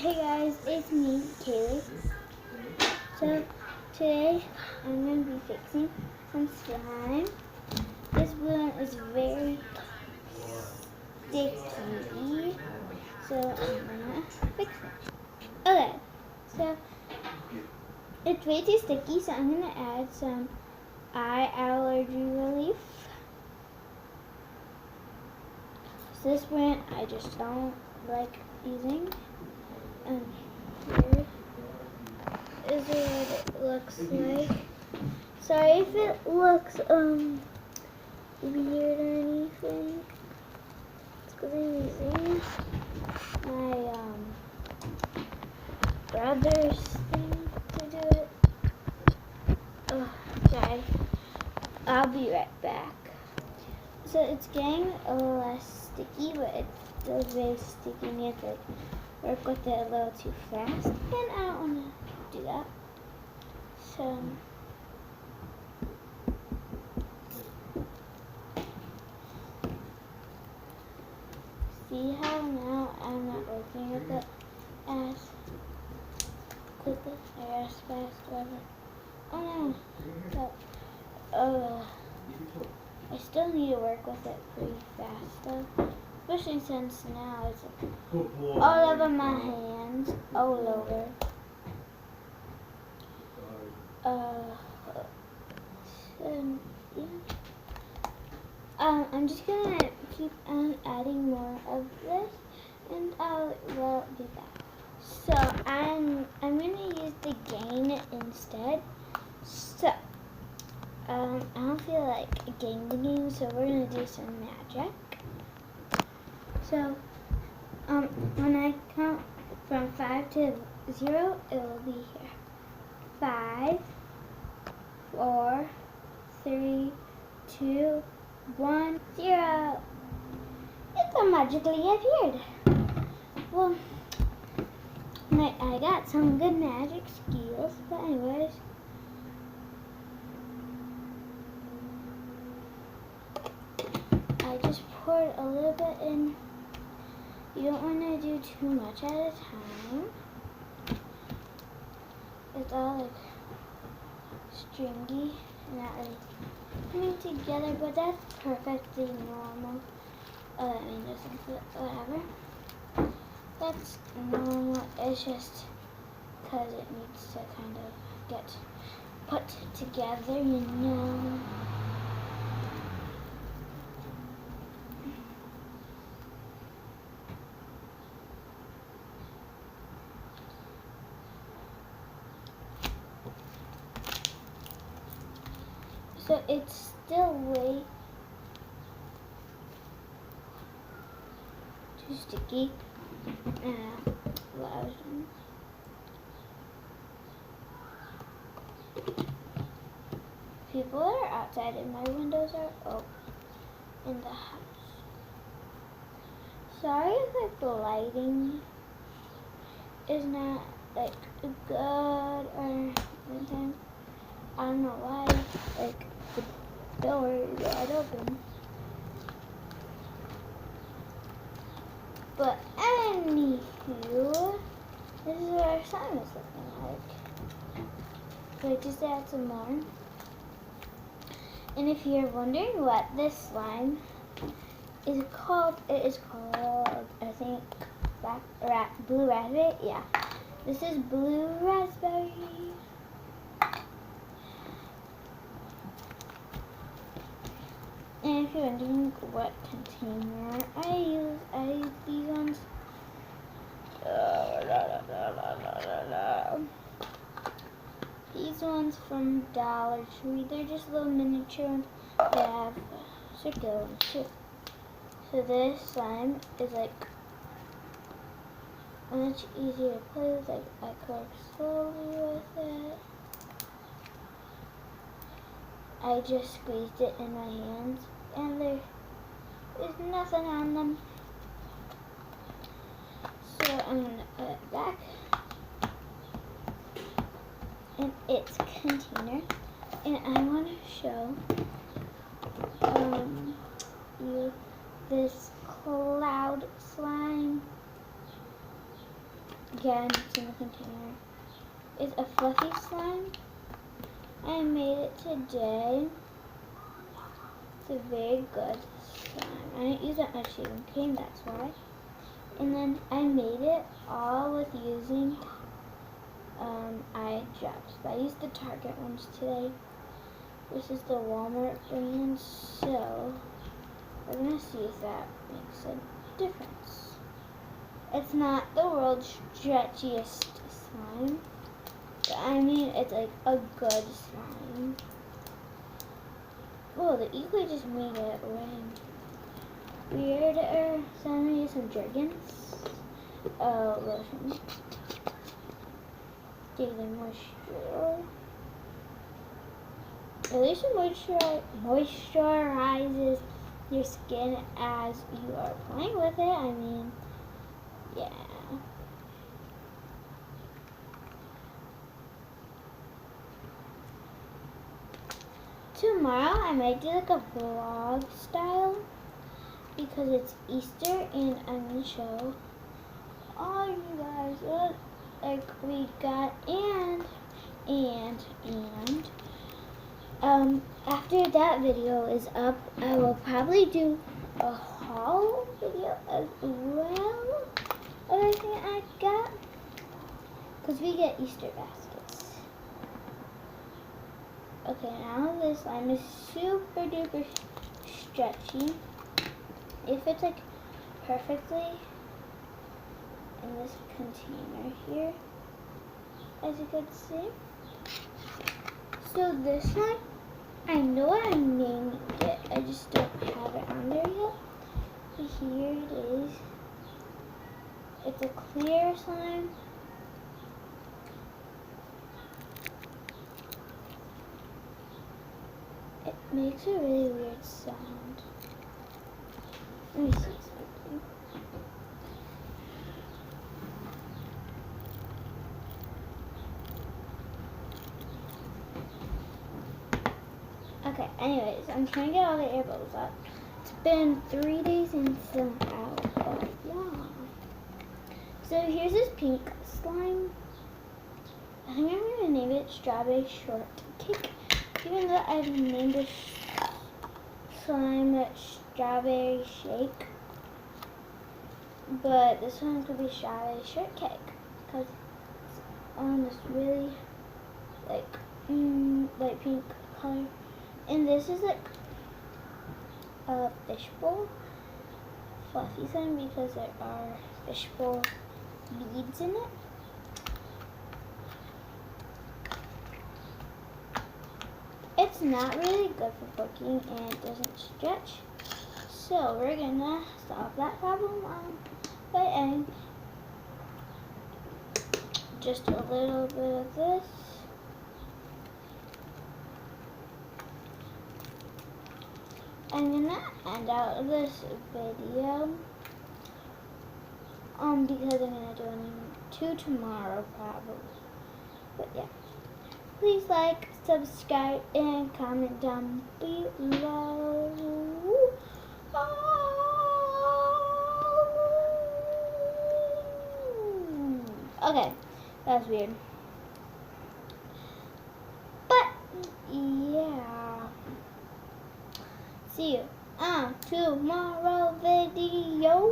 Hey guys, it's me, Kaylee. So today I'm going to be fixing some slime. This one is very sticky, so I'm going to fix it. Okay, so it's way too sticky, so I'm going to add some eye allergy relief. So this brand I just don't like using. Here is what it looks like. Sorry if it looks weird or anything. It's because I'm using my brother's thing to do it. Oh, sorry. I'll be right back. So it's getting a little less sticky, but it's still very sticky, and you have to work with it a little too fast, and I don't want to do that. So see how now I'm not working with it as quickly or as fast, whatever. Oh no, but I still need to work with it pretty fast though, especially since now it's all over my hands, all over. Yeah. I'm just gonna keep on adding more of this, and we'll do that. So I'm gonna use the gain instead. So I don't feel like getting the game, so we're gonna do some magic. So when I count from 5 to 0, it will be here. 5, 4, 3, 2, 1, 0. It magically appeared. Well, I got some good magic skills, but anyways. I just poured a little bit in. You don't want to do too much at a time. It's all like stringy and not really coming together, but that's perfectly normal. I mean, just whatever. That's normal. It's just because it needs to kind of get put together, you know. So it's still way too sticky. What I was doing. People that are outside and my windows are open in the house. Sorry if like the lighting is not like good or sometimes I don't know why like the door is wide open. But anywho, this is what our slime is looking like. So I just add some more. And if you're wondering what this slime is called, it is called, I think, blue raspberry. Yeah, this is blue raspberry. And if you're wondering what container I use these ones. These ones from Dollar Tree. They're just little miniature ones. They have circular ones too. So this slime is like much easier to play with. Like I can work slowly with it. I just squeezed it in my hands, and there's nothing on them. So I'm gonna put it back in its container, and I want to show you this cloud slime. again, it's in the container, is a fluffy slime. I made it today. It's a very good slime. I didn't use that much shaving cream, that's why. And then I made it all with using eye drops. But I used the Target ones today. This is the Walmart brand, so we're gonna see if that makes a difference. It's not the world's stretchiest slime, but I mean it's like a good slime. Oh, the equally just made it rain. Weirder. So I'm gonna use some Jergens lotion. Daily moisture. At least it moisturizes your skin as you are playing with it. I mean, yeah. Tomorrow I might do like a vlog style because it's Easter and I'm gonna show all you guys what like we got and after that video is up, I will probably do a haul video as well of everything I got because we get Easter baskets. Okay, now this slime is super duper stretchy. It fits like perfectly in this container here, as you can see. So this one, I know what I named it, I just don't have it on there yet. So here it is. It's a clear slime. It makes a really weird sound. Let me see something. Okay, anyways, I'm trying to get all the air bubbles out. It's been 3 days and some out. Oh, yeah. So here's this pink slime. I think I'm going to name it Strawberry Shortcake. Even though I've named this slime Strawberry Shake. But this one's going to be Strawberry Shortcake. Because it's on this really light pink color. And this is like a fishbowl fluffy slime because there are fishbowl beads in it. It's not really good for cooking and it doesn't stretch. So we're gonna solve that problem by adding just a little bit of this. I'm gonna end out this video because I'm gonna do 2 tomorrow probably. But yeah. Please like, subscribe, and comment down below. Okay, that was weird. But yeah. See you on tomorrow video.